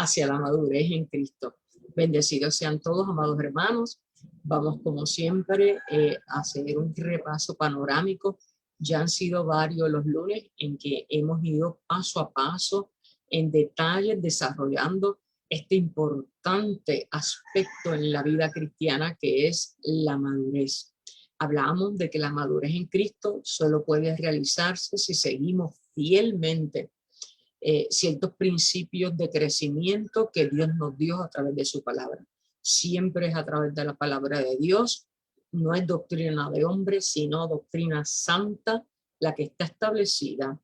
hacia la madurez en Cristo. Bendecidos sean todos, amados hermanos. Vamos, como siempre, a hacer un repaso panorámico. Ya han sido varios los lunes en que hemos ido paso a paso, en detalle, desarrollando este importante aspecto en la vida cristiana que es la madurez. Hablamos de que la madurez en Cristo solo puede realizarse si seguimos fielmente ciertos principios de crecimiento que Dios nos dio a través de su palabra. Siempre es a través de la palabra de Dios. No es doctrina de hombres, sino doctrina santa, la que está establecida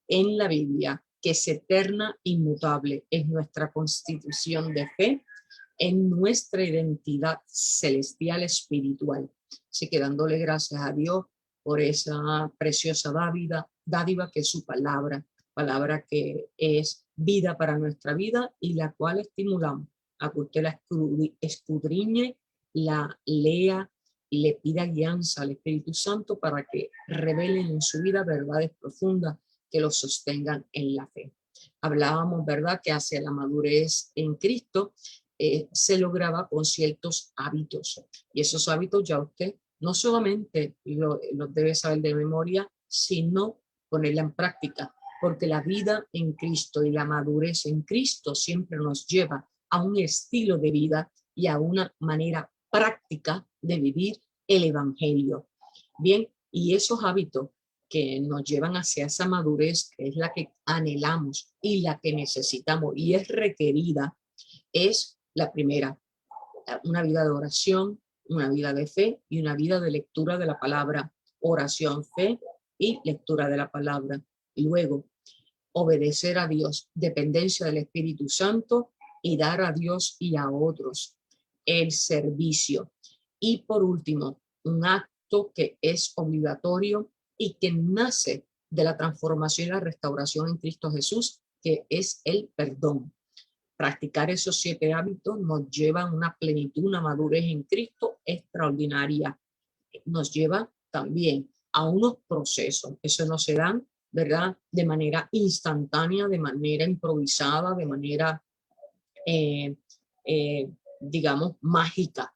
en la Biblia, que es eterna, inmutable, es nuestra constitución de fe, en nuestra identidad celestial espiritual. Así que dándole gracias a Dios por esa preciosa dádiva que es su palabra que es vida para nuestra vida y la cual estimulamos a que usted la escudriñe, la lea y le pida guianza al Espíritu Santo para que revelen en su vida verdades profundas que los sostengan en la fe. Hablábamos, ¿verdad?, que hacia la madurez en Cristo se lograba con ciertos hábitos. Y esos hábitos ya usted no solamente los debe saber de memoria, sino ponerla en práctica. Porque la vida en Cristo y la madurez en Cristo siempre nos lleva a un estilo de vida y a una manera práctica de vivir el Evangelio. Bien, y esos hábitos que nos llevan hacia esa madurez, que es la que anhelamos y la que necesitamos y es requerida, es la primera, una vida de oración, una vida de fe y una vida de lectura de la palabra. Oración, fe y lectura de la palabra. Y luego, obedecer a Dios, dependencia del Espíritu Santo y dar a Dios y a otros el servicio. Y por último, un acto que es obligatorio y que nace de la transformación y la restauración en Cristo Jesús, que es el perdón. Practicar esos 7 hábitos nos lleva a una plenitud, una madurez en Cristo extraordinaria. Nos lleva también a unos procesos. Eso no se dan, ¿verdad?, de manera instantánea, de manera improvisada, de manera, digamos, mágica.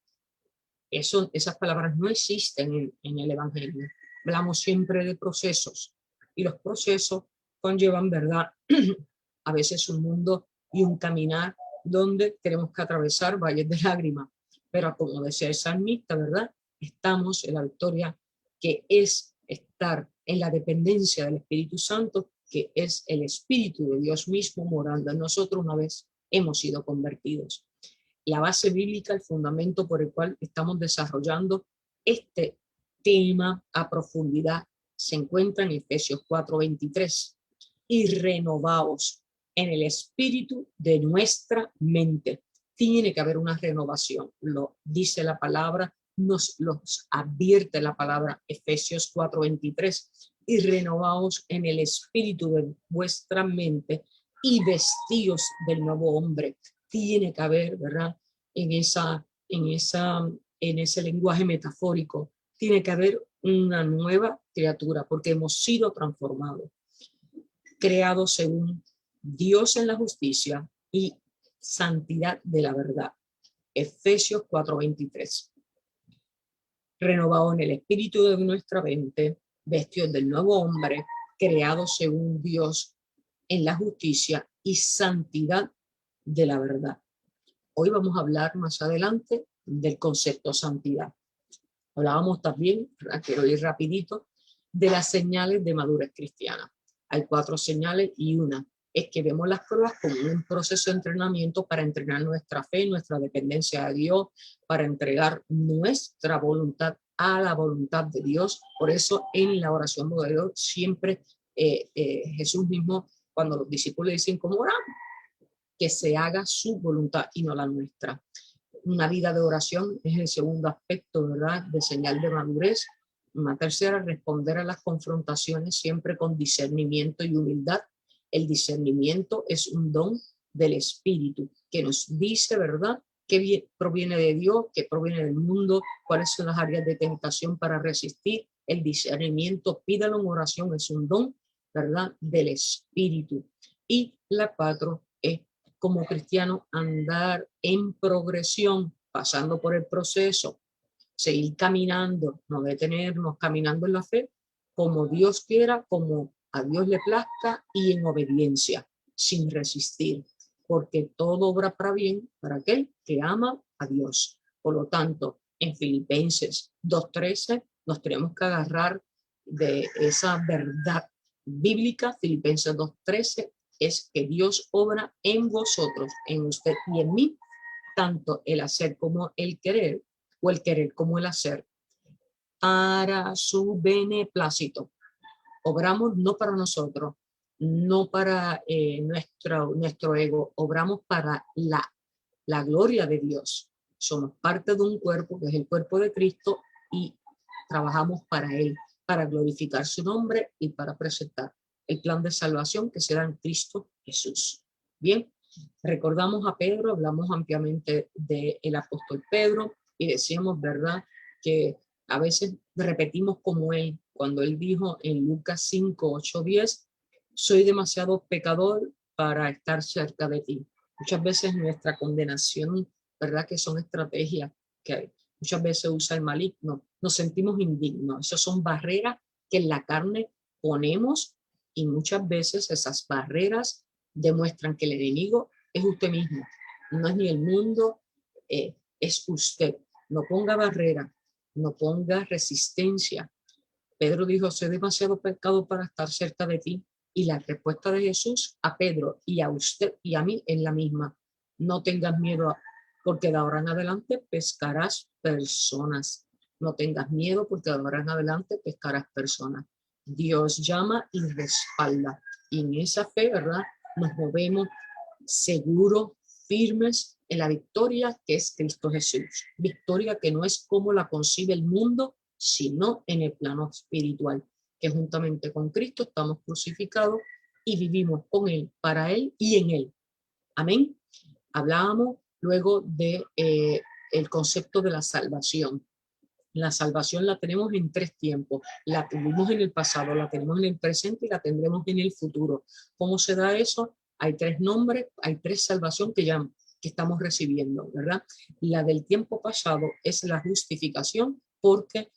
Esas palabras no existen en el Evangelio. Hablamos siempre de procesos y los procesos conllevan, ¿verdad?, a veces un mundo y un caminar donde tenemos que atravesar valles de lágrimas. Pero como decía el salmista, ¿verdad?, estamos en la victoria, que es estar en la dependencia del Espíritu Santo, que es el Espíritu de Dios mismo morando en nosotros una vez hemos sido convertidos. La base bíblica, el fundamento por el cual estamos desarrollando este tema a profundidad, se encuentra en Efesios 4:23. Y renovaos en el espíritu de nuestra mente. Tiene que haber una renovación, lo dice la palabra, nos los advierte la palabra, Efesios 4:23. Y renovaos en el espíritu de vuestra mente y vestíos del nuevo hombre. Tiene que haber, ¿verdad?, en ese lenguaje metafórico, tiene que haber una nueva criatura, porque hemos sido transformados, creados según Dios en la justicia y santidad de la verdad. Efesios 4:23. Renovado en el espíritu de nuestra mente, vestidos del nuevo hombre, creados según Dios en la justicia y santidad de la verdad. Hoy vamos a hablar más adelante del concepto santidad. Hablábamos también, quiero ir rapidito, de las señales de madurez cristiana. Hay 4 señales y una es que vemos las pruebas como un proceso de entrenamiento para entrenar nuestra fe, nuestra dependencia de Dios, para entregar nuestra voluntad a la voluntad de Dios. Por eso en la oración modelo siempre Jesús mismo, cuando los discípulos dicen cómo oramos, que se haga su voluntad y no la nuestra. Una vida de oración es el segundo aspecto, ¿verdad?, de señal de madurez. Una tercera, responder a las confrontaciones siempre con discernimiento y humildad. El discernimiento es un don del Espíritu que nos dice, ¿verdad?, qué proviene de Dios, qué proviene del mundo, cuáles son las áreas de tentación para resistir. El discernimiento, pídalo en oración, es un don, ¿verdad?, del Espíritu. Y la 4 es como cristiano andar en progresión, pasando por el proceso, seguir caminando, no detenernos, caminando en la fe, como Dios quiera, como a Dios le plazca y en obediencia, sin resistir, porque todo obra para bien para aquel que ama a Dios. Por lo tanto, en Filipenses 2:13 nos tenemos que agarrar de esa verdad bíblica. Filipenses 2:13 es que Dios obra en vosotros, en usted y en mí, tanto el hacer como el querer, o el querer como el hacer, para su beneplácito. Obramos no para nosotros, no para nuestro ego, obramos para la gloria de Dios. Somos parte de un cuerpo que es el cuerpo de Cristo y trabajamos para Él, para glorificar su nombre y para presentar el plan de salvación que se da en Cristo Jesús. Bien, recordamos a Pedro, hablamos ampliamente del apóstol Pedro y decíamos, ¿verdad?, que a veces repetimos como él, cuando él dijo en Lucas 5:8-10, soy demasiado pecador para estar cerca de ti. Muchas veces nuestra condenación, ¿verdad?, que son estrategias que muchas veces usa el maligno, nos sentimos indignos. Esas son barreras que en la carne ponemos y muchas veces esas barreras demuestran que el enemigo es usted mismo, no es ni el mundo, es usted. No ponga barrera, no ponga resistencia. Pedro dijo, soy demasiado pecado para estar cerca de ti. Y la respuesta de Jesús a Pedro y a usted y a mí es la misma. No tengas miedo, porque de ahora en adelante pescarás personas. No tengas miedo, porque de ahora en adelante pescarás personas. Dios llama y respalda. Y en esa fe, ¿verdad?, nos movemos seguros, firmes en la victoria que es Cristo Jesús. Victoria que no es como la concibe el mundo, sino en el plano espiritual, que juntamente con Cristo estamos crucificados y vivimos con Él, para Él y en Él. Amén. Hablábamos luego de el concepto de la salvación. La salvación la tenemos en 3 tiempos. La tuvimos en el pasado, la tenemos en el presente y la tendremos en el futuro. ¿Cómo se da eso? Hay 3 nombres, hay 3 salvación que estamos recibiendo, ¿verdad? La del tiempo pasado es la justificación, porque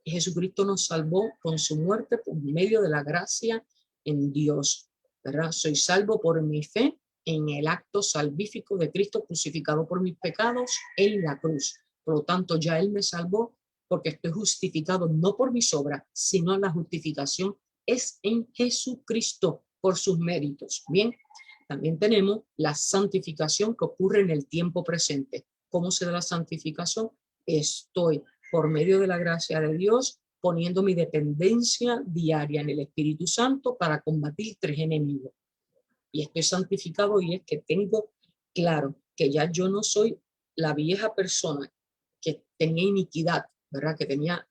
Jesucristo nos salvó con su muerte por medio de la gracia en Dios, ¿verdad? Soy salvo por mi fe en el acto salvífico de Cristo crucificado por mis pecados en la cruz. Por lo tanto, ya Él me salvó porque estoy justificado no por mis obras, sino la justificación es en Jesucristo por sus méritos. Bien, también tenemos la santificación que ocurre en el tiempo presente. ¿Cómo se da la santificación? Estoy, por medio de la gracia de Dios, poniendo mi dependencia diaria en el Espíritu Santo para combatir 3 enemigos. Y estoy santificado y es que tengo claro que ya yo no soy la vieja persona que tenía iniquidad, ¿verdad?, que tenía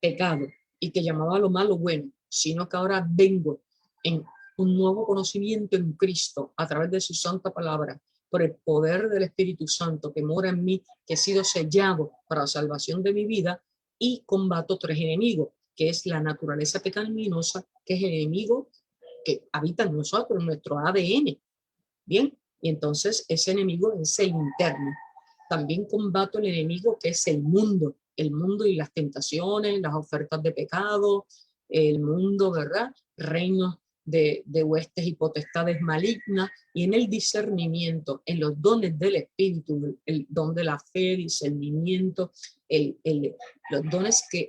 pecado y que llamaba lo malo bueno, sino que ahora vengo en un nuevo conocimiento en Cristo a través de su santa palabra, por el poder del Espíritu Santo que mora en mí, que he sido sellado para la salvación de mi vida, y combato 3 enemigos, que es la naturaleza pecaminosa, que es el enemigo que habita en nosotros, en nuestro ADN. Bien, y entonces ese enemigo es el interno. También combato el enemigo que es el mundo y las tentaciones, las ofertas de pecado, el mundo, ¿verdad? Reinos de huestes y potestades malignas, y en el discernimiento, en los dones del Espíritu, el don de la fe, discernimiento, los dones que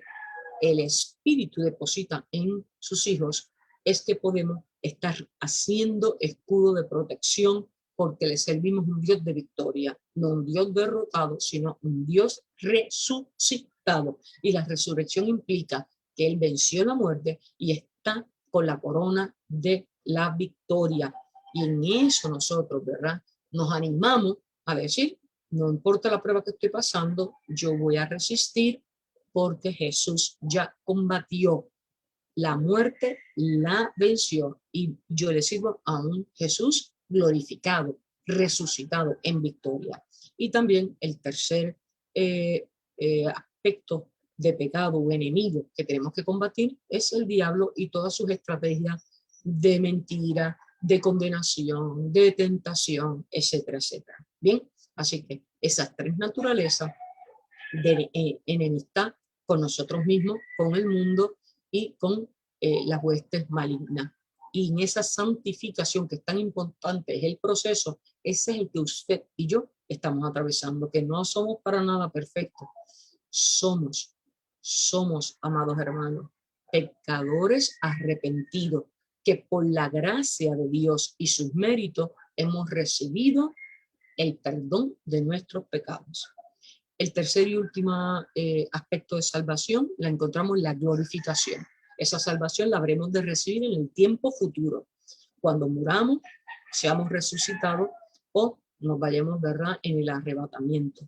el Espíritu deposita en sus hijos, es que podemos estar haciendo escudo de protección, porque le servimos un Dios de victoria, no un Dios derrotado, sino un Dios resucitado. Y la resurrección implica que Él venció la muerte y está con la corona de la victoria. Y en eso nosotros, ¿verdad?, nos animamos a decir, no importa la prueba que estoy pasando, yo voy a resistir, porque Jesús ya combatió la muerte, la venció, y yo le sirvo a un Jesús glorificado, resucitado en victoria. Y también el tercer aspecto de pecado o enemigo que tenemos que combatir es el diablo y todas sus estrategias de mentira, de condenación, de tentación, etcétera, etcétera. Bien, así que esas tres naturalezas de enemistad con nosotros mismos, con el mundo y con las huestes malignas. Y en esa santificación que es tan importante, es el proceso, ese es el que usted y yo estamos atravesando, que no somos para nada perfectos. Somos, amados hermanos, pecadores arrepentidos, que por la gracia de Dios y sus méritos hemos recibido el perdón de nuestros pecados. El tercer y último aspecto de salvación la encontramos en la glorificación. Esa salvación la habremos de recibir en el tiempo futuro, cuando muramos, seamos resucitados o nos vayamos, ¿verdad?, en el arrebatamiento.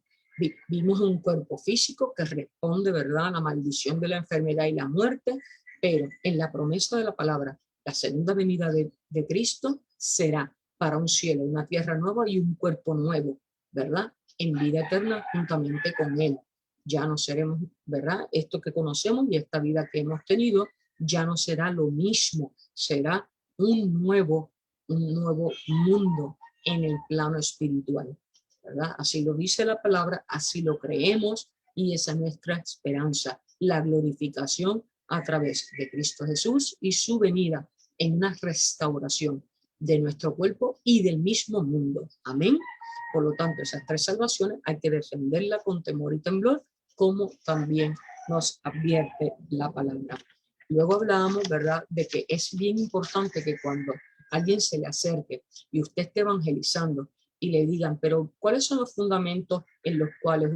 Vivimos un cuerpo físico que responde, ¿verdad?, a la maldición de la enfermedad y la muerte, pero en la promesa de la palabra, la segunda venida de Cristo será para un cielo, una tierra nueva y un cuerpo nuevo, ¿verdad?, en vida eterna juntamente con Él. Ya no seremos, ¿verdad?, esto que conocemos y esta vida que hemos tenido, ya no será lo mismo, será un nuevo mundo en el plano espiritual, ¿verdad? Así lo dice la palabra, así lo creemos y esa es nuestra esperanza, la glorificación a través de Cristo Jesús y su venida en una restauración de nuestro cuerpo y del mismo mundo. Amén. Por lo tanto, esas tres salvaciones hay que defenderlas con temor y temblor, como también nos advierte la palabra. Luego hablábamos, ¿verdad?, de que es bien importante que cuando alguien se le acerque y usted esté evangelizando y le digan, pero ¿cuáles son los fundamentos en los cuales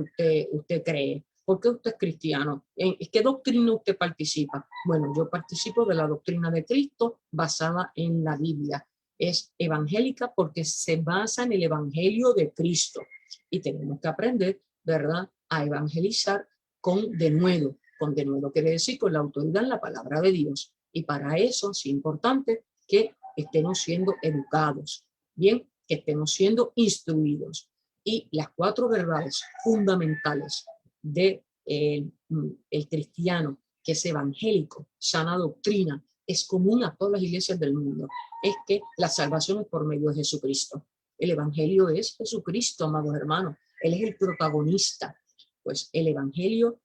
usted cree? ¿Por qué usted es cristiano? ¿En qué doctrina usted participa? Bueno, yo participo de la doctrina de Cristo basada en la Biblia. Es evangélica porque se basa en el evangelio de Cristo y tenemos que aprender, ¿verdad?, a evangelizar con denuedo. Con denuedo quiere decir con la autoridad en la palabra de Dios. Y para eso es importante que estemos siendo educados, bien, que estemos siendo instruidos. Y las cuatro verdades fundamentales de el cristiano, que es evangélico, sana doctrina, es común a todas las iglesias del mundo, es que la salvación es por medio de Jesucristo. El evangelio es Jesucristo, amados hermanos. Él es el protagonista. Pues el evangelio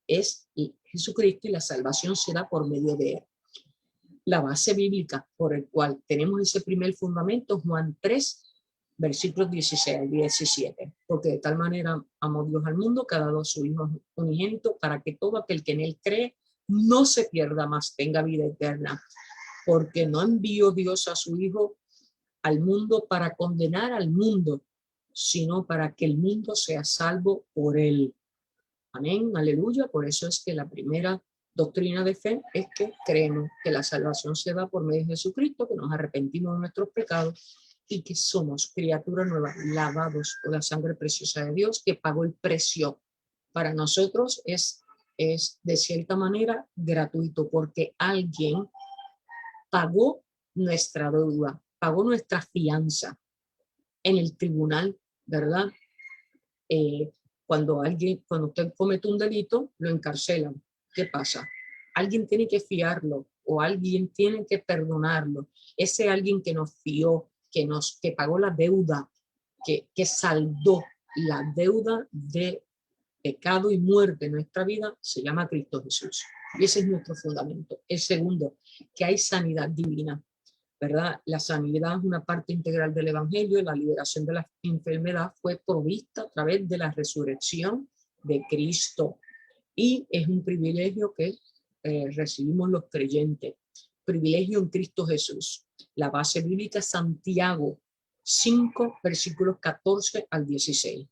es Jesucristo y la salvación se da por medio de él. La base bíblica por el cual tenemos ese primer fundamento, Juan 3, versículos 16 al 17. Porque de tal manera amó Dios al mundo que ha dado a su Hijo unigénito para que todo aquel que en él cree no se pierda, más tenga vida eterna. Porque no envió Dios a su Hijo al mundo para condenar al mundo, sino para que el mundo sea salvo por él. Amén, aleluya. Por eso es que la primera doctrina de fe es que creemos que la salvación se da por medio de Jesucristo, que nos arrepentimos de nuestros pecados y que somos criaturas nuevas, lavados por la sangre preciosa de Dios, que pagó el precio. Para nosotros es de cierta manera gratuito, porque alguien pagó nuestra deuda, pagó nuestra fianza en el tribunal, ¿verdad? Cuando usted comete un delito, lo encarcelan. ¿Qué pasa? Alguien tiene que fiarlo o alguien tiene que perdonarlo. Ese alguien que nos fió, que pagó la deuda, que saldó la deuda de pecado y muerte en nuestra vida, se llama Cristo Jesús. Y ese es nuestro fundamento. El segundo, que hay sanidad divina, ¿verdad? La sanidad es una parte integral del evangelio. La liberación de la enfermedad fue provista a través de la resurrección de Cristo y es un privilegio que recibimos los creyentes. Privilegio en Cristo Jesús. La base bíblica es Santiago 5, versículos 14 al 16.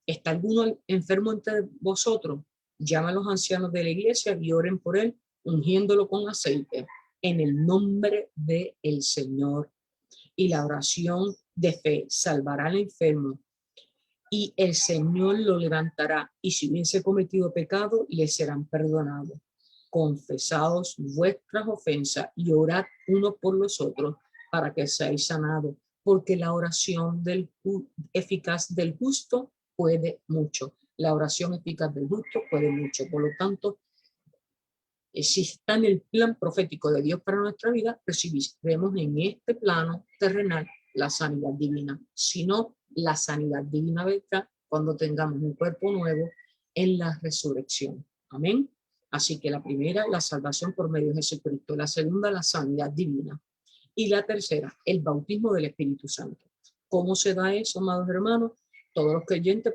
¿Está alguno enfermo entre vosotros? Llama a los ancianos de la iglesia y oren por él, ungiéndolo con aceite en el nombre del Señor. Y la oración de fe salvará al enfermo y el Señor lo levantará. Y si hubiese cometido pecado, le serán perdonados. Confesaos vuestras ofensas y orad uno por los otros para que seáis sanados, porque la oración eficaz del justo puede mucho. La oración eficaz del justo puede mucho. Por lo tanto, Si está en el plan profético de Dios para nuestra vida, recibiremos en este plano terrenal la sanidad divina. Si no, la sanidad divina vendrá cuando tengamos un cuerpo nuevo en la resurrección. Amén. Así que la primera, la salvación por medio de Jesucristo. La segunda, la sanidad divina. Y la tercera, el bautismo del Espíritu Santo. ¿Cómo se da eso, amados hermanos? Todos los creyentes,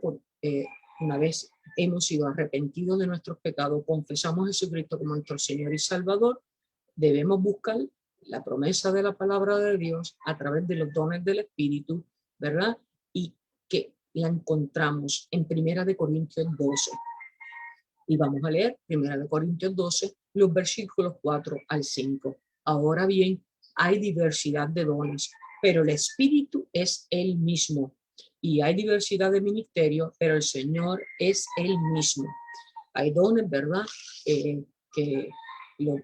una vez hemos sido arrepentidos de nuestros pecados, confesamos a Jesucristo como nuestro Señor y Salvador, debemos buscar la promesa de la palabra de Dios a través de los dones del Espíritu, ¿verdad? Y que la encontramos en 1 Corintios 12. Y vamos a leer 1 Corintios 12, los versículos 4 al 5. Ahora bien, hay diversidad de dones, pero el Espíritu es el mismo. Y hay diversidad de ministerios, pero el Señor es el mismo. Hay dones, ¿verdad? Que lo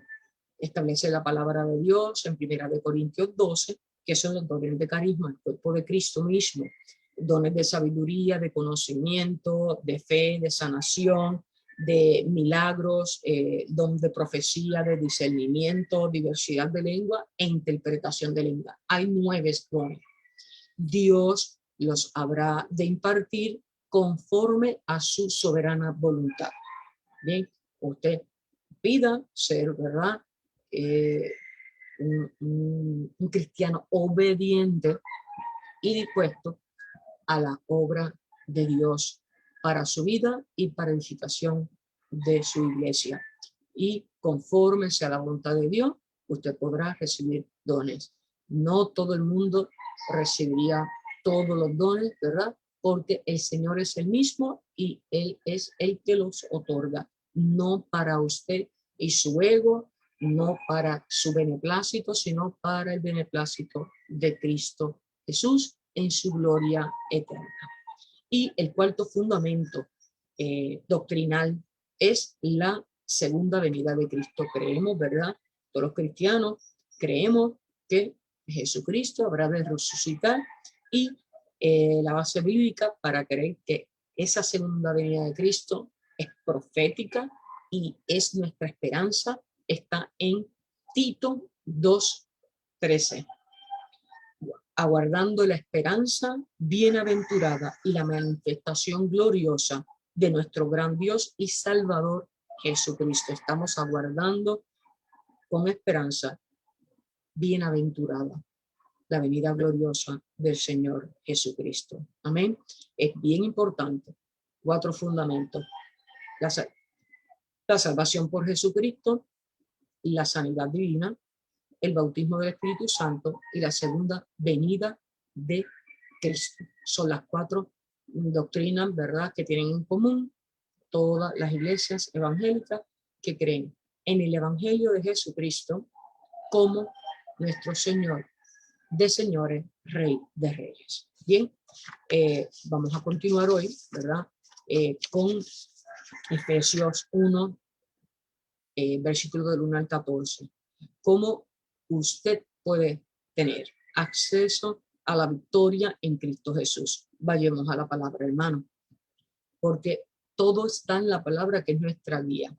establece la palabra de Dios en 1 Corintios 12, que son los dones de carisma, el cuerpo de Cristo mismo. Dones de sabiduría, de conocimiento, de fe, de sanación, de milagros, don de profecía, de discernimiento, diversidad de lengua e interpretación de lengua. Hay 9 dones. Dios los habrá de impartir conforme a su soberana voluntad. Bien, usted pida ser, ¿verdad? Un cristiano obediente y dispuesto a la obra de Dios para su vida y para edificación de su iglesia. Y conforme sea la voluntad de Dios, usted podrá recibir dones. No todo el mundo recibiría todos los dones, ¿verdad? Porque el Señor es el mismo y Él es el que los otorga, no para usted y su ego, no para su beneplácito, sino para el beneplácito de Cristo Jesús en su gloria eterna. Y el cuarto fundamento doctrinal es la segunda venida de Cristo. Creemos, ¿verdad? Todos los cristianos creemos que Jesucristo habrá de resucitar y la base bíblica para creer que esa segunda venida de Cristo es profética y es nuestra esperanza, está en Tito 2:13. Aguardando la esperanza bienaventurada y la manifestación gloriosa de nuestro gran Dios y Salvador Jesucristo. Estamos aguardando con esperanza bienaventurada la venida gloriosa del Señor Jesucristo. Amén. Es bien importante. 4 fundamentos. La salvación por Jesucristo, la sanidad divina, el bautismo del Espíritu Santo y la segunda venida de Cristo. Son las 4 doctrinas, ¿verdad?, que tienen en común todas las iglesias evangélicas que creen en el Evangelio de Jesucristo como nuestro Señor de señores, Rey de reyes. Bien, vamos a continuar hoy, ¿verdad?, con Efesios 1, versículo del 1 al 14. ¿Cómo usted puede tener acceso a la victoria en Cristo Jesús? Vayamos a la palabra, hermano, porque todo está en la palabra que es nuestra guía.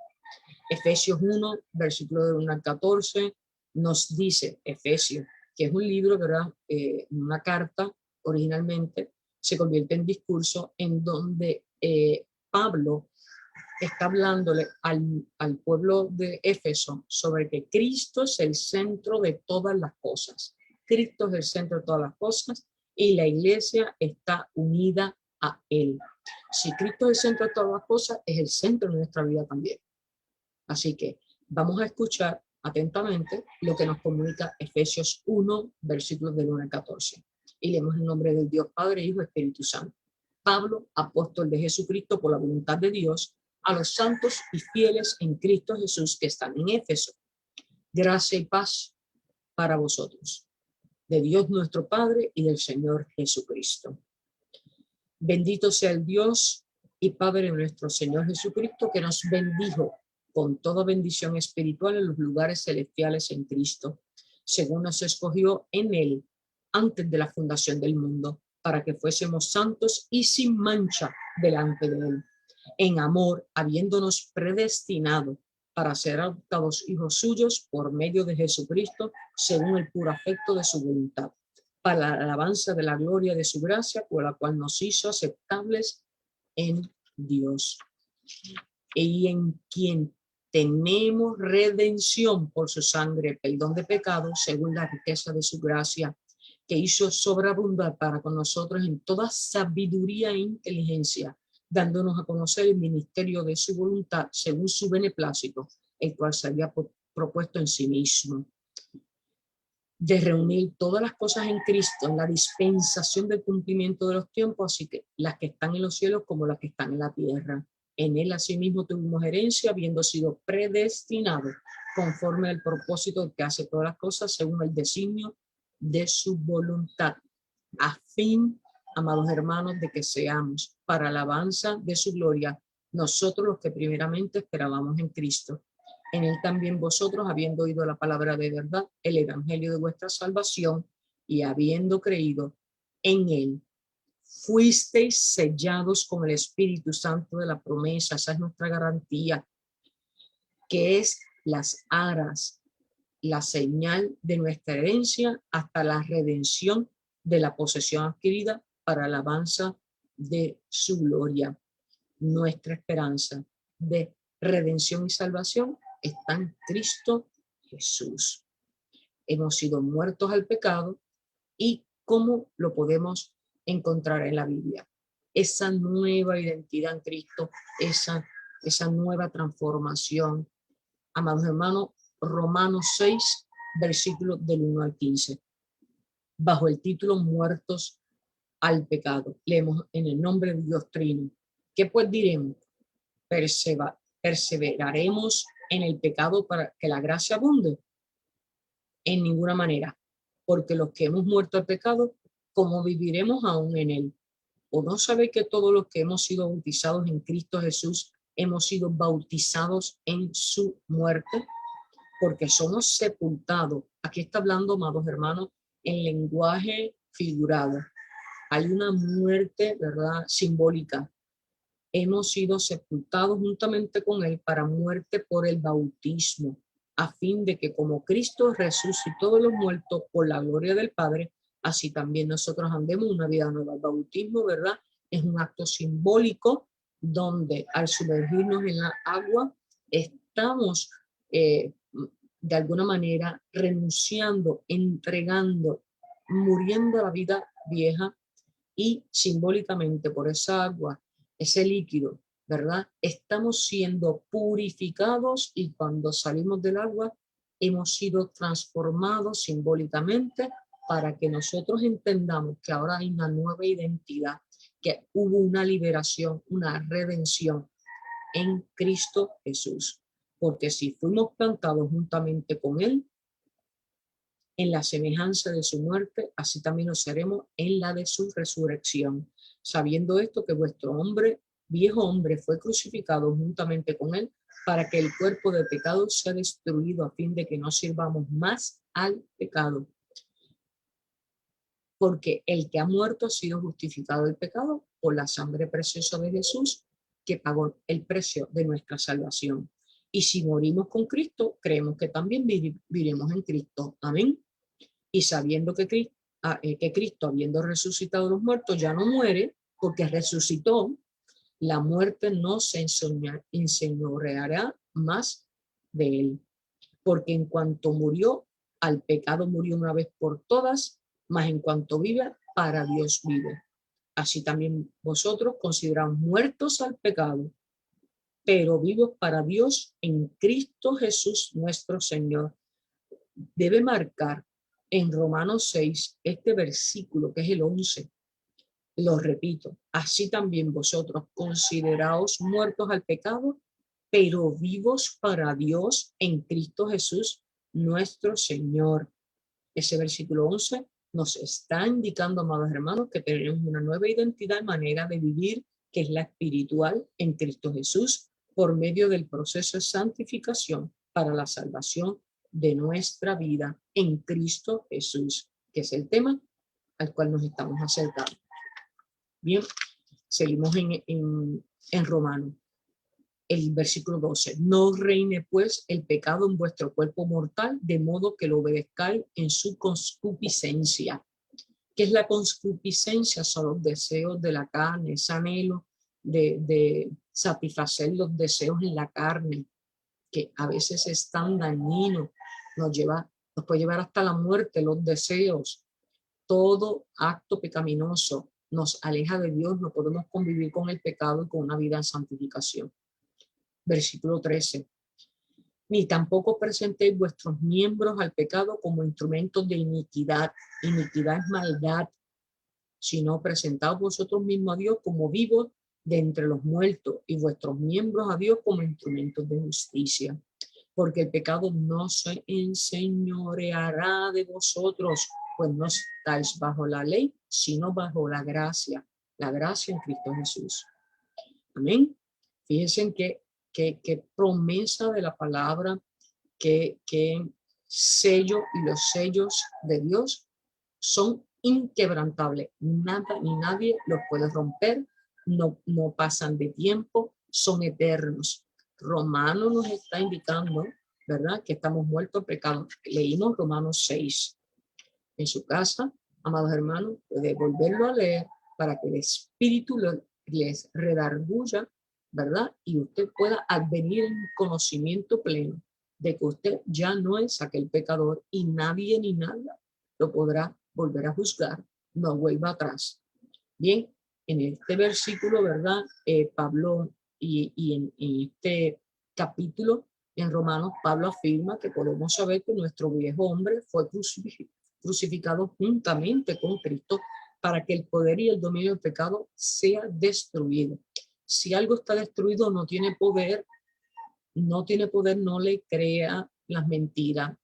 Efesios 1, versículo del 1 al 14, nos dice, Efesios, que es un libro, ¿verdad? Una carta originalmente, se convierte en discurso en donde Pablo está hablándole al pueblo de Éfeso sobre que Cristo es el centro de todas las cosas. Cristo es el centro de todas las cosas y la iglesia está unida a Él. Si Cristo es el centro de todas las cosas, es el centro de nuestra vida también. Así que vamos a escuchar atentamente lo que nos comunica Efesios 1, versículos del 1 al 14. Y leemos en nombre del Dios Padre, Hijo y Espíritu Santo. Pablo, apóstol de Jesucristo por la voluntad de Dios, a los santos y fieles en Cristo Jesús que están en Éfeso. Gracia y paz para vosotros, de Dios nuestro Padre y del Señor Jesucristo. Bendito sea el Dios y Padre de nuestro Señor Jesucristo, que nos bendijo con toda bendición espiritual en los lugares celestiales en Cristo, según nos escogió en Él antes de la fundación del mundo, para que fuésemos santos y sin mancha delante de Él, en amor, habiéndonos predestinado para ser adoptados hijos suyos por medio de Jesucristo, según el puro afecto de su voluntad, para la alabanza de la gloria de su gracia, por la cual nos hizo aceptables en Dios, y en quien tenemos redención por su sangre, perdón de pecados, según la riqueza de su gracia, que hizo sobreabundar para con nosotros en toda sabiduría e inteligencia, dándonos a conocer el ministerio de su voluntad, según su beneplácito, el cual se había propuesto en sí mismo, de reunir todas las cosas en Cristo, en la dispensación del cumplimiento de los tiempos, así que las que están en los cielos como las que están en la tierra. En él asimismo tuvimos herencia, habiendo sido predestinados conforme al propósito de que hace todas las cosas según el designio de su voluntad, a fin, amados hermanos, de que seamos para alabanza de su gloria, nosotros los que primeramente esperábamos en Cristo. En él también vosotros, habiendo oído la palabra de verdad, el evangelio de vuestra salvación, y habiendo creído en él, fuisteis sellados con el Espíritu Santo de la promesa. Esa es nuestra garantía, que es las aras, la señal de nuestra herencia hasta la redención de la posesión adquirida para alabanza de su gloria. Nuestra esperanza de redención y salvación está en Cristo Jesús. Hemos sido muertos al pecado. ¿Y cómo lo podemos encontrar en la Biblia? Esa nueva identidad en Cristo, esa nueva transformación. Amados hermanos, Romanos 6, versículos del 1 al 15. Bajo el título Muertos al pecado. Leemos en el nombre de Dios Trino. ¿Qué pues diremos? ¿Perseveraremos en el pecado para que la gracia abunde? En ninguna manera, porque los que hemos muerto al pecado, ¿cómo viviremos aún en él? ¿O no sabéis que todos los que hemos sido bautizados en Cristo Jesús hemos sido bautizados en su muerte? Porque somos sepultados. Aquí está hablando, amados hermanos, en lenguaje figurado. Hay una muerte, ¿verdad?, simbólica. Hemos sido sepultados juntamente con él para muerte por el bautismo, a fin de que como Cristo resucitó de los muertos por la gloria del Padre, así también nosotros andemos una vida nueva. El bautismo, ¿verdad?, es un acto simbólico donde al sumergirnos en la agua estamos de alguna manera renunciando, entregando, muriendo a la vida vieja, y simbólicamente por esa agua, ese líquido, ¿verdad?, estamos siendo purificados, y cuando salimos del agua hemos sido transformados simbólicamente para que nosotros entendamos que ahora hay una nueva identidad, que hubo una liberación, una redención en Cristo Jesús. Porque si fuimos plantados juntamente con él en la semejanza de su muerte, así también lo seremos en la de su resurrección. Sabiendo esto, que vuestro viejo hombre fue crucificado juntamente con él, para que el cuerpo de pecado sea destruido, a fin de que no sirvamos más al pecado. Porque el que ha muerto ha sido justificado del pecado por la sangre preciosa de Jesús, que pagó el precio de nuestra salvación. Y si morimos con Cristo, creemos que también viviremos en Cristo. Amén. Y sabiendo que Cristo, habiendo resucitado de los muertos, ya no muere, porque resucitó, la muerte no se enseñoreará más de él. Porque en cuanto murió, al pecado murió una vez por todas, mas en cuanto vive, para Dios vive. Así también vosotros considerados muertos al pecado, pero vivos para Dios en Cristo Jesús nuestro Señor. Debe marcar en Romanos 6 este versículo, que es el 11. Lo repito, así también vosotros consideraos muertos al pecado, pero vivos para Dios en Cristo Jesús nuestro Señor. Ese versículo 11 nos está indicando, amados hermanos, que tenemos una nueva identidad y manera de vivir, que es la espiritual en Cristo Jesús, por medio del proceso de santificación para la salvación de nuestra vida en Cristo Jesús, que es el tema al cual nos estamos acercando. Bien, seguimos en Romanos. El versículo 12, no reine pues el pecado en vuestro cuerpo mortal, de modo que lo obedezcáis en su concupiscencia. ¿Qué es la concupiscencia? Son los deseos de la carne, ese anhelo de satisfacer los deseos en la carne, que a veces es tan dañino, nos puede llevar hasta la muerte, los deseos. Todo acto pecaminoso nos aleja de Dios, no podemos convivir con el pecado y con una vida en santificación. Versículo 13. Ni tampoco presentéis vuestros miembros al pecado como instrumentos de iniquidad. Iniquidad es maldad, sino presentaos vosotros mismos a Dios como vivos de entre los muertos y vuestros miembros a Dios como instrumentos de justicia. Porque el pecado no se enseñoreará de vosotros, pues no estáis bajo la ley, sino bajo la gracia en Cristo Jesús. Amén. Fíjense que promesa de la palabra, que sello, y los sellos de Dios son inquebrantables. Nada ni nadie los puede romper, no pasan de tiempo, son eternos. Romano nos está indicando, ¿verdad?, que estamos muertos al pecado. Leímos Romanos 6. En su casa, amados hermanos, puede volverlo a leer para que el Espíritu les redarguya, ¿verdad? Y usted pueda advenir en conocimiento pleno de que usted ya no es aquel pecador y nadie ni nada lo podrá volver a juzgar. No vuelva atrás. Bien, en este versículo, ¿verdad? Pablo, y en este capítulo en Romanos, Pablo afirma que podemos saber que nuestro viejo hombre fue crucificado juntamente con Cristo para que el poder y el dominio del pecado sea destruido. Si algo está destruido, no tiene poder, no le crea las mentiras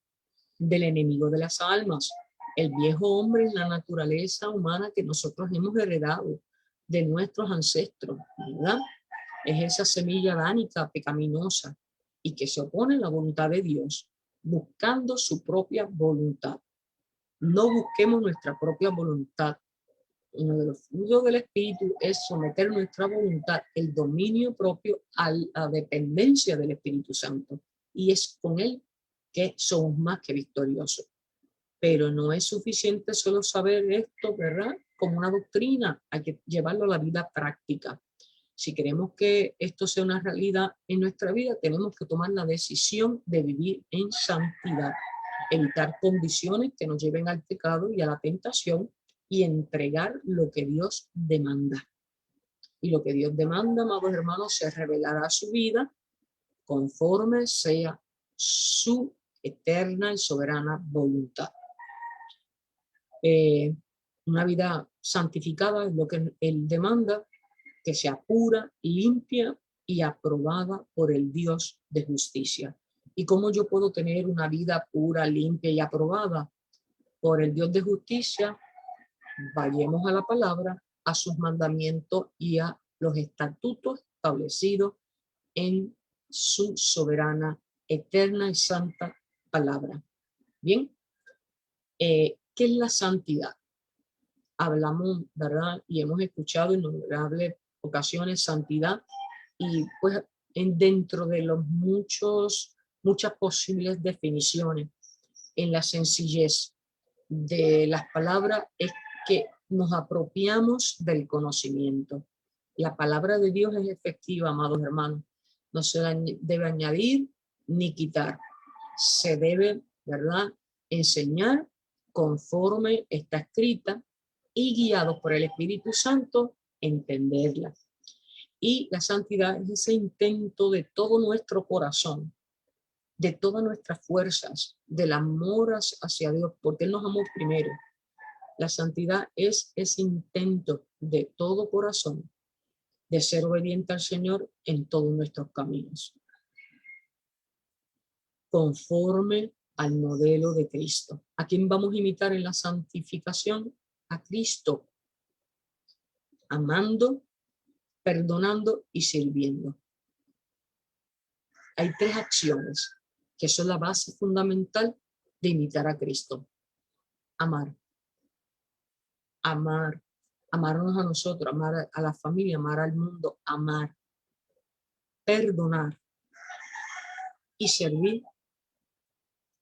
del enemigo de las almas. El viejo hombre es la naturaleza humana que nosotros hemos heredado de nuestros ancestros, ¿verdad? Es esa semilla adánica pecaminosa y que se opone a la voluntad de Dios, buscando su propia voluntad. No busquemos nuestra propia voluntad. Uno de los frutos del Espíritu es someter nuestra voluntad, el dominio propio, a la dependencia del Espíritu Santo. Y es con él que somos más que victoriosos. Pero no es suficiente solo saber esto, ¿verdad?, como una doctrina. Hay que llevarlo a la vida práctica. Si queremos que esto sea una realidad en nuestra vida, tenemos que tomar la decisión de vivir en santidad, evitar condiciones que nos lleven al pecado y a la tentación y entregar lo que Dios demanda. Y lo que Dios demanda, amados hermanos, se revelará a su vida conforme sea su eterna y soberana voluntad. Una vida santificada es lo que Él demanda, que sea pura, limpia y aprobada por el Dios de justicia. ¿Y cómo yo puedo tener una vida pura, limpia y aprobada por el Dios de justicia? Vayamos a la palabra, a sus mandamientos y a los estatutos establecidos en su soberana, eterna y santa palabra. Bien, ¿qué es la santidad? Hablamos, ¿verdad? Y hemos escuchado en innumerables ocasiones santidad, y pues dentro de los muchas posibles definiciones, en la sencillez de las palabras, es que nos apropiamos del conocimiento. La palabra de Dios es efectiva, amados hermanos. No se debe añadir ni quitar. Se debe, ¿verdad?, enseñar conforme está escrita y guiados por el Espíritu Santo, entenderla. Y la santidad es ese intento de todo nuestro corazón, de todas nuestras fuerzas, del amor hacia Dios, porque Él nos amó primero. La santidad es ese intento de todo corazón de ser obediente al Señor en todos nuestros caminos, conforme al modelo de Cristo. ¿A quién vamos a imitar en la santificación? A Cristo, amando, perdonando y sirviendo. Hay 3 acciones que son la base fundamental de imitar a Cristo. Amar, amarnos a nosotros, amar a la familia, amar al mundo, amar, perdonar y servir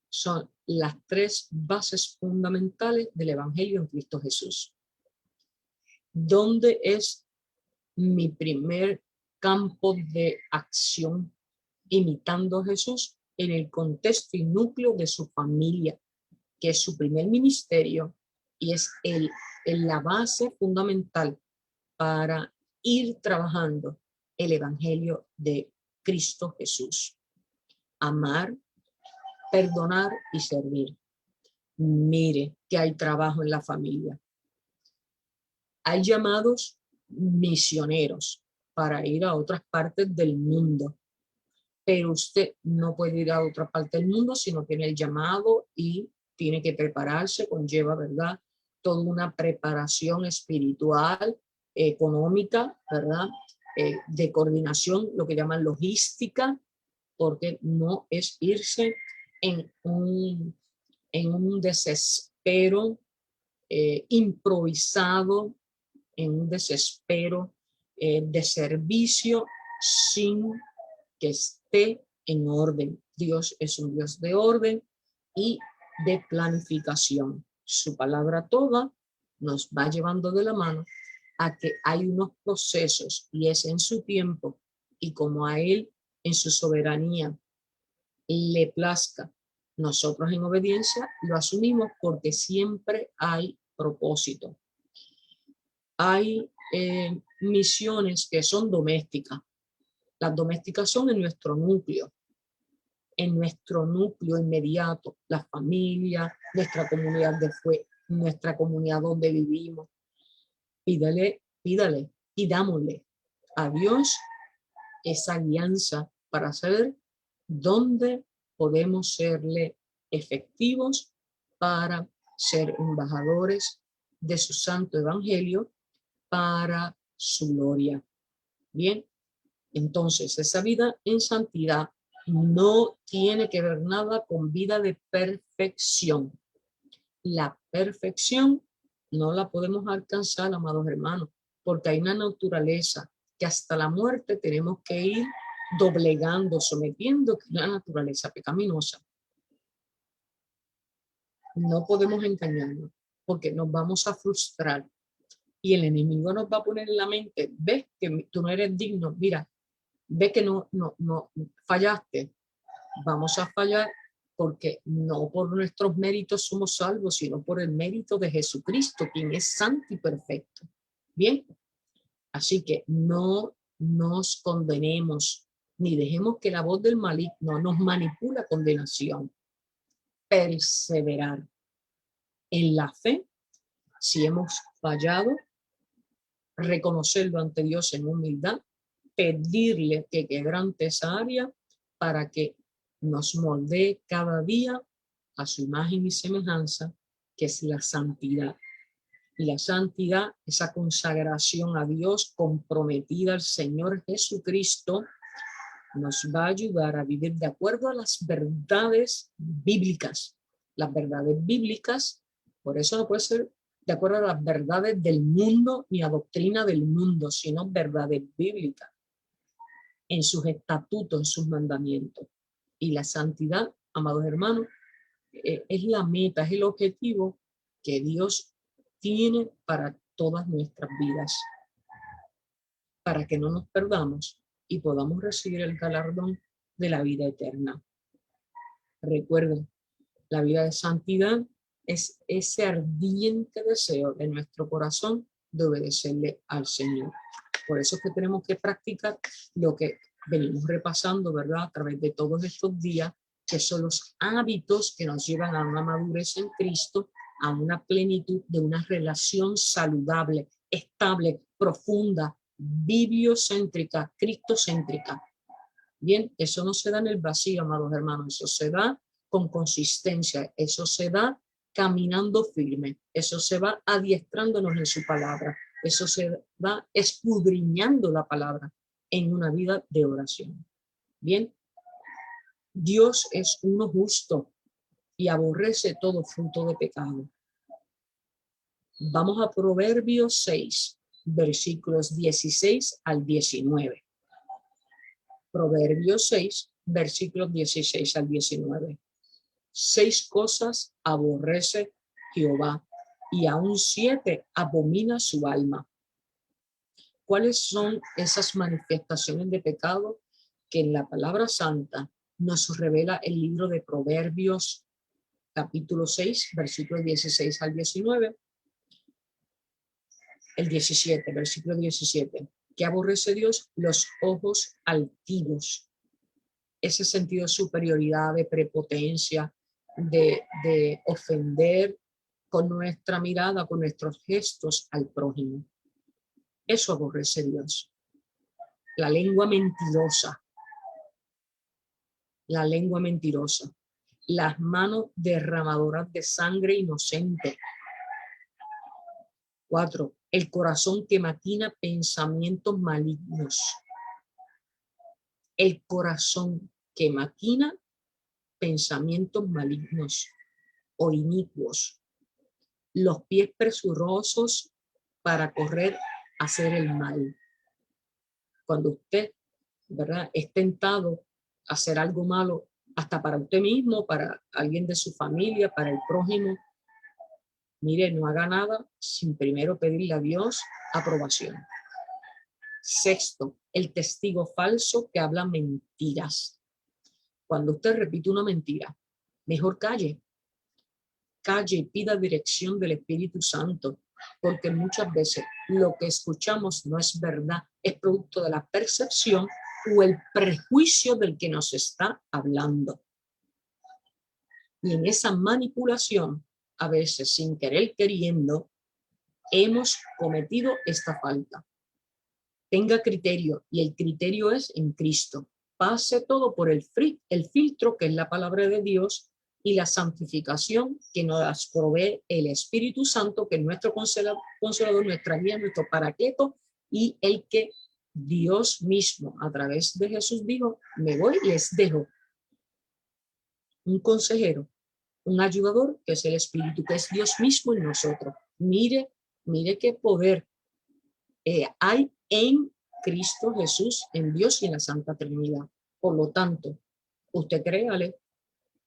son las tres bases fundamentales del Evangelio en Cristo Jesús. ¿Dónde es mi primer campo de acción imitando a Jesús? En el contexto y núcleo de su familia, que es su primer ministerio y es la base fundamental para ir trabajando el Evangelio de Cristo Jesús. Amar, perdonar y servir. Mire que hay trabajo en la familia. Hay llamados misioneros para ir a otras partes del mundo, pero usted no puede ir a otra parte del mundo si no tiene el llamado y tiene que prepararse, conlleva, ¿verdad?, toda una preparación espiritual, económica, ¿verdad?, de coordinación, lo que llaman logística, porque no es irse en un desespero improvisado, en un desespero de servicio sin que esté en orden. Dios es un Dios de orden y de planificación. Su palabra toda nos va llevando de la mano a que hay unos procesos y es en su tiempo y como a Él en su soberanía le plazca. Nosotros en obediencia lo asumimos porque siempre hay propósito. Hay misiones que son domésticas. Las domésticas son en nuestro núcleo inmediato, la familia, nuestra comunidad nuestra comunidad donde vivimos. Pídale, pidámosle a Dios esa alianza para saber dónde podemos serle efectivos para ser embajadores de su santo evangelio para su gloria. Bien, entonces esa vida en santidad no tiene que ver nada con vida de perfección. La perfección no la podemos alcanzar, amados hermanos, porque hay una naturaleza que hasta la muerte tenemos que ir doblegando, sometiendo, que es la naturaleza pecaminosa. No podemos engañarnos porque nos vamos a frustrar y el enemigo nos va a poner en la mente, ves que tú no eres digno, mira, ves que no fallaste, vamos a fallar porque no por nuestros méritos somos salvos, sino por el mérito de Jesucristo, quien es santo y perfecto. Bien, así que no nos condenemos, ni dejemos que la voz del maligno nos manipule a condenación. Perseverar en la fe, si hemos fallado, reconocerlo ante Dios en humildad, pedirle que quebrante esa área para que nos moldee cada día a su imagen y semejanza, que es la santidad. Y la santidad, esa consagración a Dios comprometida al Señor Jesucristo, nos va a ayudar a vivir de acuerdo a las verdades bíblicas. Las verdades bíblicas, por eso no puede ser de acuerdo a las verdades del mundo ni a doctrina del mundo, sino verdades bíblicas en sus estatutos, en sus mandamientos. Y la santidad, amados hermanos, es la meta, es el objetivo que Dios tiene para todas nuestras vidas, para que no nos perdamos y podamos recibir el galardón de la vida eterna. Recuerden, la vida de santidad es ese ardiente deseo de nuestro corazón de obedecerle al Señor. Por eso es que tenemos que practicar lo que venimos repasando, ¿verdad?, a través de todos estos días, que son los hábitos que nos llevan a una madurez en Cristo, a una plenitud de una relación saludable, estable, profunda, bibliocéntrica, cristocéntrica. Bien, eso no se da en el vacío, amados hermanos, eso se da con consistencia, eso se da caminando firme, eso se va adiestrándonos en su palabra, eso se va escudriñando la palabra en una vida de oración. Bien, Dios es uno justo y aborrece todo fruto de pecado. Vamos a Proverbios 6, versículos 16 al 19. Proverbios 6, versículos 16 al 19. 6 cosas aborrece Jehová, y aún 7 abomina su alma. ¿Cuáles son esas manifestaciones de pecado que en la palabra santa nos revela el libro de Proverbios, capítulo 6, versículos 16 al 19? El 17, versículo 17. ¿Qué aborrece Dios? Los ojos altivos. Ese sentido de superioridad, de prepotencia, de ofender con nuestra mirada, con nuestros gestos al prójimo. Eso aborrece Dios. La lengua mentirosa. La lengua mentirosa. Las manos derramadoras de sangre inocente. 4. El corazón que maquina pensamientos malignos. El corazón que maquina pensamientos malignos o inicuos. Los pies presurosos para correr a hacer el mal. Cuando usted, ¿verdad?, es tentado a hacer algo malo, hasta para usted mismo, para alguien de su familia, para el prójimo, mire, no haga nada sin primero pedirle a Dios aprobación. 6. El testigo falso que habla mentiras. Cuando usted repite una mentira, mejor calle. Calle y pida dirección del Espíritu Santo, porque muchas veces lo que escuchamos no es verdad, es producto de la percepción o el prejuicio del que nos está hablando. Y en esa manipulación, a veces sin querer queriendo, hemos cometido esta falta. Tenga criterio, y el criterio es en Cristo. Pase todo por el filtro que es la palabra de Dios y la santificación que nos provee el Espíritu Santo, que es nuestro consolador, nuestra guía, nuestro paracleto, y el que Dios mismo a través de Jesús dijo: me voy y les dejo un consejero, un ayudador, que es el Espíritu, que es Dios mismo en nosotros. Mire qué poder hay en Cristo Jesús, en Dios y en la Santa Trinidad. Por lo tanto, usted créale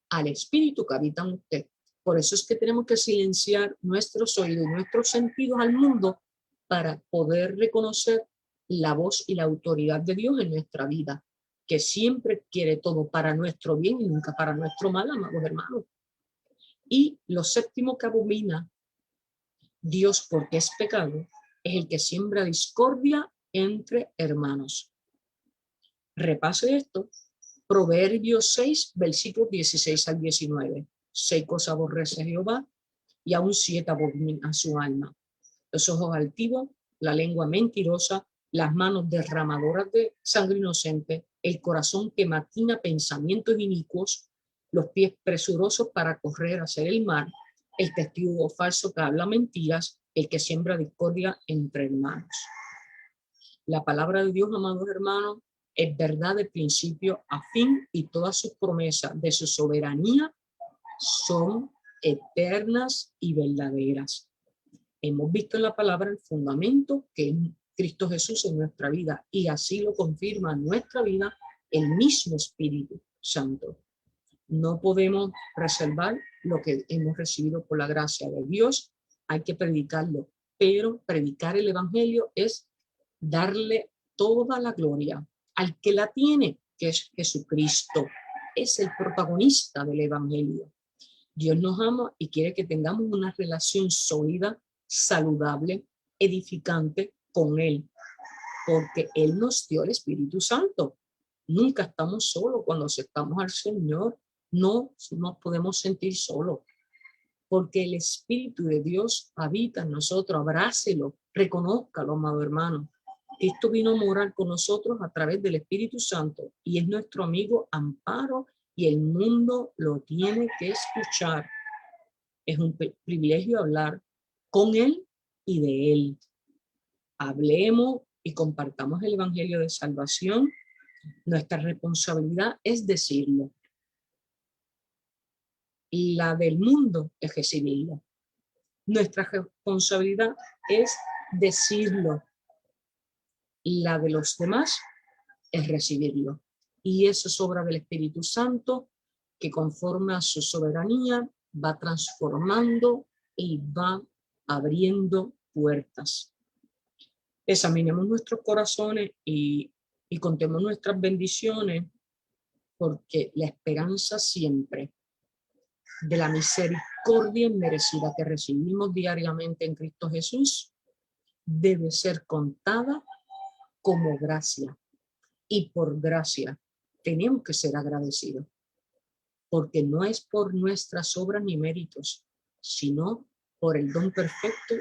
al Espíritu que habita en usted. Por eso es que tenemos que silenciar nuestros oídos y nuestros sentidos al mundo para poder reconocer la voz y la autoridad de Dios en nuestra vida, que siempre quiere todo para nuestro bien y nunca para nuestro mal, amados hermanos. Y lo séptimo que abomina Dios, porque es pecado, es el que siembra discordia entre hermanos. Repase esto. Proverbios 6, versículos 16 al 19. 6 cosas aborrece Jehová, y aún 7 abomina su alma: los ojos altivos, la lengua mentirosa, las manos derramadoras de sangre inocente, el corazón que maquina pensamientos inicuos, los pies presurosos para correr a hacer el mal, el testigo falso que habla mentiras, el que siembra discordia entre hermanos. La palabra de Dios, amados hermanos, es verdad de principio a fin, y todas sus promesas de su soberanía son eternas y verdaderas. Hemos visto en la palabra el fundamento que es Cristo Jesús en nuestra vida, y así lo confirma en nuestra vida el mismo Espíritu Santo. No podemos reservar lo que hemos recibido por la gracia de Dios, hay que predicarlo, pero predicar el Evangelio es darle toda la gloria al que la tiene, que es Jesucristo. Es el protagonista del Evangelio. Dios nos ama y quiere que tengamos una relación sólida, saludable, edificante con Él, porque Él nos dio el Espíritu Santo. Nunca estamos solos cuando aceptamos al Señor. No nos podemos sentir solos, porque el Espíritu de Dios habita en nosotros. Abrácelo, reconózcalo, amado hermano. Cristo vino a morar con nosotros a través del Espíritu Santo y es nuestro amigo amparo, y el mundo lo tiene que escuchar. Es un privilegio hablar con Él y de Él. Hablemos y compartamos el Evangelio de salvación. Nuestra responsabilidad es decirlo. La del mundo es recibirlo. Nuestra responsabilidad es decirlo. La de los demás es recibirlo. Y eso es obra del Espíritu Santo, que conforme a su soberanía va transformando y va abriendo puertas. Examinemos nuestros corazones y contemos nuestras bendiciones, porque la esperanza siempre de la misericordia inmerecida que recibimos diariamente en Cristo Jesús debe ser contada como gracia. Y por gracia tenemos que ser agradecidos, porque no es por nuestras obras ni méritos, sino por el don perfecto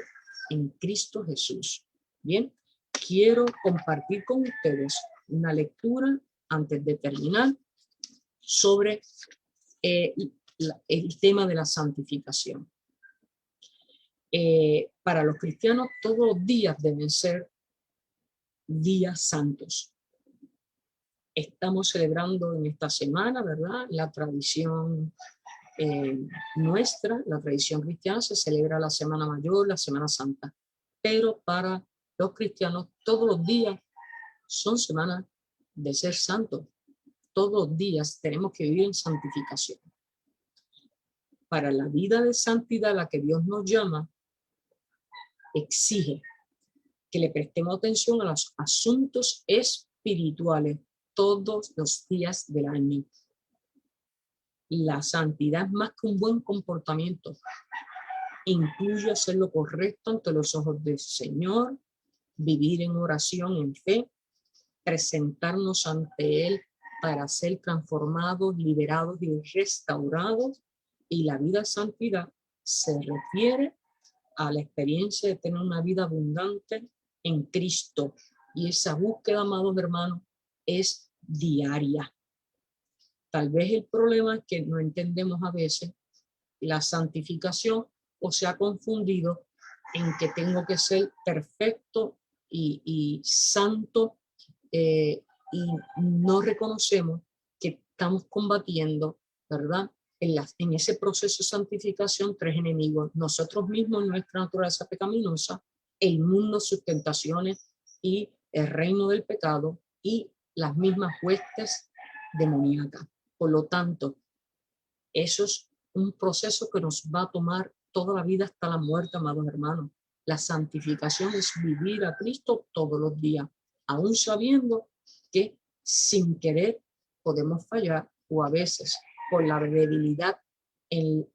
en Cristo Jesús. Bien, quiero compartir con ustedes una lectura antes de terminar sobre el tema de la santificación. Para los cristianos todos los días deben ser días santos. Estamos celebrando en esta semana, ¿verdad? La tradición nuestra, la tradición cristiana, se celebra la Semana Mayor, la Semana Santa. Pero para los cristianos todos los días son semanas de ser santos. Todos los días tenemos que vivir en santificación. Para la vida de santidad, la que Dios nos llama, exige que le prestemos atención a los asuntos espirituales todos los días del año. La santidad es más que un buen comportamiento. Incluye hacer lo correcto ante los ojos del Señor, vivir en oración, en fe, presentarnos ante Él para ser transformados, liberados y restaurados. Y la vida de santidad se refiere a la experiencia de tener una vida abundante en Cristo. Y esa búsqueda, amados hermanos, es diaria. Tal vez el problema es que no entendemos a veces la santificación, o se ha confundido en que tengo que ser perfecto y santo, y no reconocemos que estamos combatiendo, ¿verdad? En ese proceso de santificación, tres enemigos: nosotros mismos, nuestra naturaleza pecaminosa, el mundo, sus tentaciones y el reino del pecado y las mismas huestes demoníacas. Por lo tanto, eso es un proceso que nos va a tomar toda la vida hasta la muerte, amados hermanos. La santificación es vivir a Cristo todos los días, aún sabiendo que sin querer podemos fallar, o a veces por la debilidad en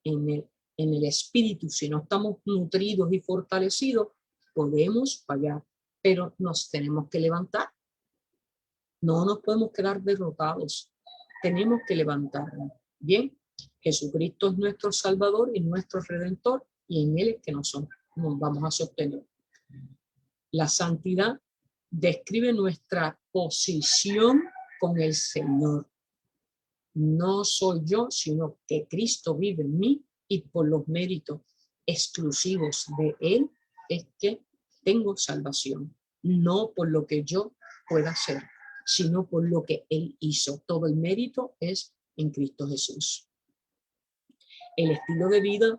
el espíritu, si no estamos nutridos y fortalecidos, podemos fallar, pero nos tenemos que levantar. No nos podemos quedar derrotados, tenemos que levantarnos. Bien, Jesucristo es nuestro Salvador y nuestro Redentor, y en Él es que nos vamos a sostener. La santidad describe nuestra posición con el Señor. No soy yo, sino que Cristo vive en mí, y por los méritos exclusivos de Él es que tengo salvación. No por lo que yo pueda hacer, sino por lo que Él hizo. Todo el mérito es en Cristo Jesús. El estilo de vida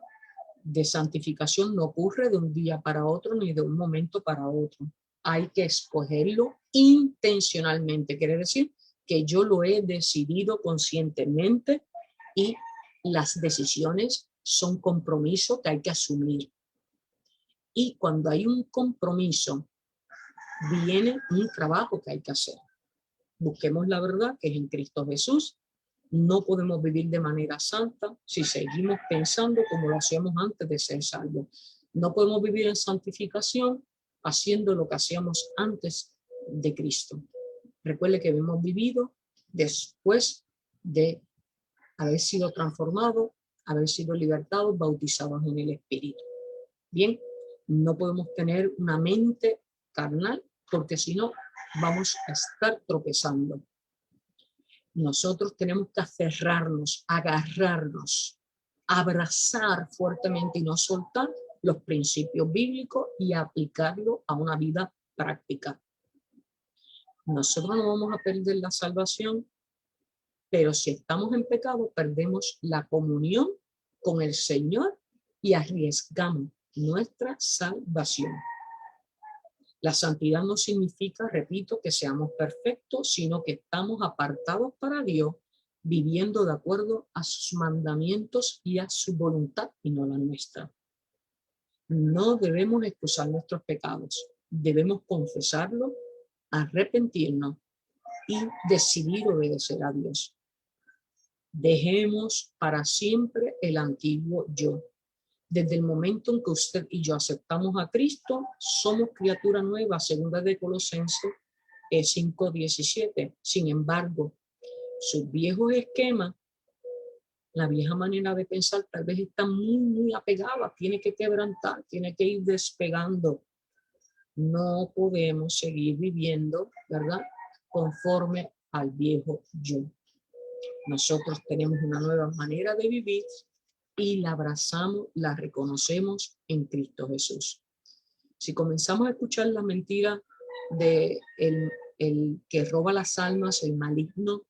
de santificación no ocurre de un día para otro ni de un momento para otro. Hay que escogerlo intencionalmente. Quiere decir que yo lo he decidido conscientemente, y las decisiones son compromisos que hay que asumir. Y cuando hay un compromiso, viene un trabajo que hay que hacer. Busquemos la verdad, que es en Cristo Jesús. No podemos vivir de manera santa si seguimos pensando como lo hacíamos antes de ser salvos. No podemos vivir en santificación haciendo lo que hacíamos antes de Cristo. Recuerde que hemos vivido después de haber sido transformados, haber sido libertados, bautizados en el Espíritu. Bien, no podemos tener una mente carnal, porque si no vamos a estar tropezando. Nosotros tenemos que aferrarnos, agarrarnos, abrazar fuertemente y no soltar los principios bíblicos y aplicarlo a una vida práctica. Nosotros no vamos a perder la salvación, pero si estamos en pecado, perdemos la comunión con el Señor y arriesgamos nuestra salvación. La santidad no significa, repito, que seamos perfectos, sino que estamos apartados para Dios, viviendo de acuerdo a sus mandamientos y a su voluntad y no la nuestra. No debemos excusar nuestros pecados, debemos confesarlos, arrepentirnos y decidir obedecer a Dios. Dejemos para siempre el antiguo yo. Desde el momento en que usted y yo aceptamos a Cristo, somos criatura nueva, segunda de Colosenses 5:17. Sin embargo, sus viejos esquemas, la vieja manera de pensar tal vez está muy apegada, tiene que quebrantar, tiene que ir despegando. No podemos seguir viviendo, ¿verdad?, conforme al viejo yo. Nosotros tenemos una nueva manera de vivir y la abrazamos, la reconocemos en Cristo Jesús. Si comenzamos a escuchar la mentira de el que roba las almas, el maligno,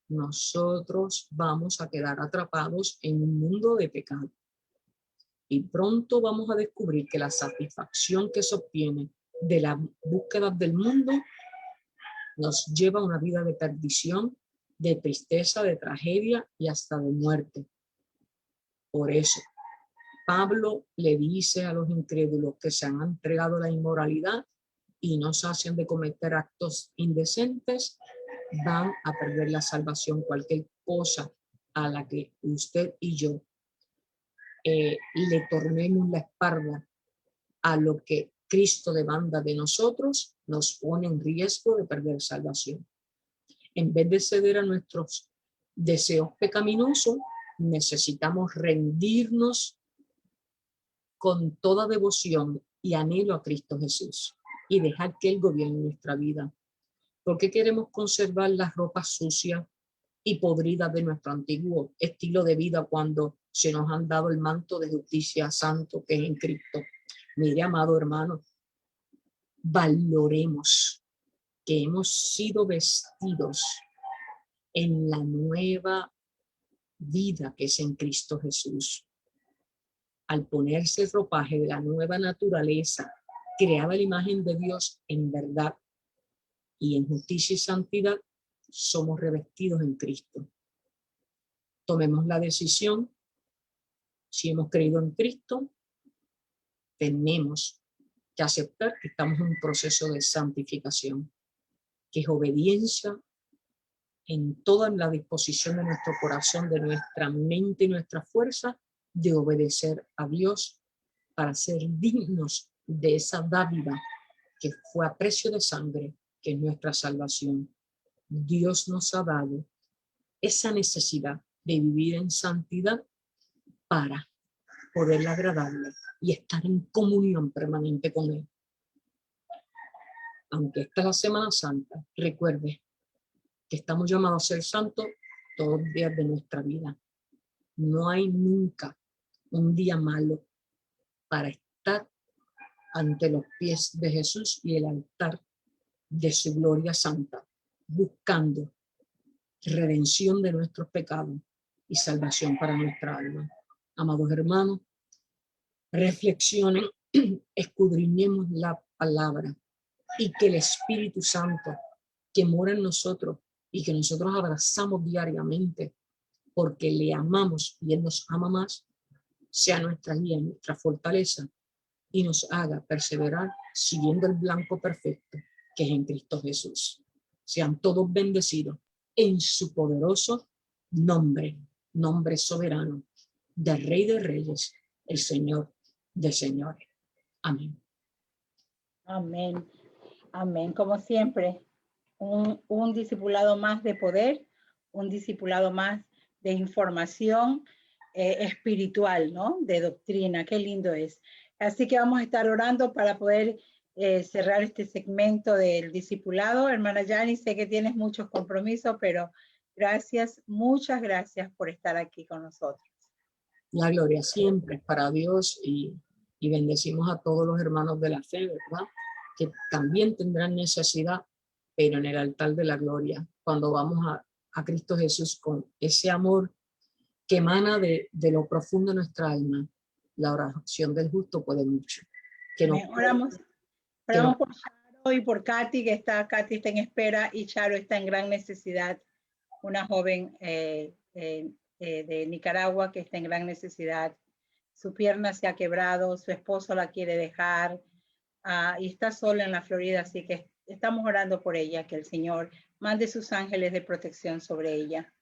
nosotros vamos a quedar atrapados en un mundo de pecado. Y pronto vamos a descubrir que la satisfacción que se obtiene de la búsqueda del mundo nos lleva a una vida de perdición, de tristeza, de tragedia y hasta de muerte. Por eso, Pablo le dice a los incrédulos que se han entregado a la inmoralidad y no se hacen de cometer actos indecentes, van a perder la salvación. Cualquier cosa a la que usted y yo le tornemos la espalda a lo que Cristo demanda de nosotros, nos pone en riesgo de perder salvación. En vez de ceder a nuestros deseos pecaminosos, necesitamos rendirnos con toda devoción y anhelo a Cristo Jesús y dejar que Él gobierne nuestra vida. ¿Por qué queremos conservar las ropas sucias y podridas de nuestro antiguo estilo de vida cuando se nos han dado el manto de justicia santo que es en Cristo? Mire, amado hermano, valoremos que hemos sido vestidos en la nueva vida que es en Cristo Jesús. Al ponerse el ropaje de la nueva naturaleza, creada a la imagen de Dios en verdad y en justicia y santidad, somos revestidos en Cristo. Tomemos la decisión. Si hemos creído en Cristo, tenemos que aceptar que estamos en un proceso de santificación, que es obediencia en toda la disposición de nuestro corazón, de nuestra mente y nuestra fuerza, de obedecer a Dios para ser dignos de esa dádiva que fue a precio de sangre, que es nuestra salvación. Dios nos ha dado esa necesidad de vivir en santidad para poderle agradarle y estar en comunión permanente con Él. Aunque esta es la Semana Santa, recuerde que estamos llamados a ser santos todos los días de nuestra vida. No hay nunca un día malo para estar ante los pies de Jesús y el altar de su gloria santa, buscando redención de nuestros pecados y salvación para nuestra alma. Amados hermanos, reflexionen, escudriñemos la palabra y que el Espíritu Santo que mora en nosotros y que nosotros abrazamos diariamente porque le amamos y Él nos ama más, sea nuestra guía, nuestra fortaleza y nos haga perseverar siguiendo el blanco perfecto que es en Cristo Jesús. Sean todos bendecidos en su poderoso nombre, nombre soberano del Rey de Reyes, el Señor de señores. Amén. Amén. Amén. Como siempre, un discipulado más de poder, un discipulado más de información espiritual, ¿no? De doctrina. Qué lindo es. Así que vamos a estar orando para poder cerrar este segmento del discipulado. Hermana Yani, sé que tienes muchos compromisos, pero gracias, muchas gracias por estar aquí con nosotros. La gloria siempre es para Dios y bendecimos a todos los hermanos de la fe, ¿verdad? Que también tendrán necesidad, pero en el altar de la gloria, cuando vamos a Cristo Jesús con ese amor que emana de lo profundo de nuestra alma, la oración del justo puede mucho. Oramos por Y por Katy, Katy está en espera y Charo está en gran necesidad. Una joven de Nicaragua que está en gran necesidad. Su pierna se ha quebrado, su esposo la quiere dejar y está sola en la Florida, así que estamos orando por ella, que el Señor mande sus ángeles de protección sobre ella.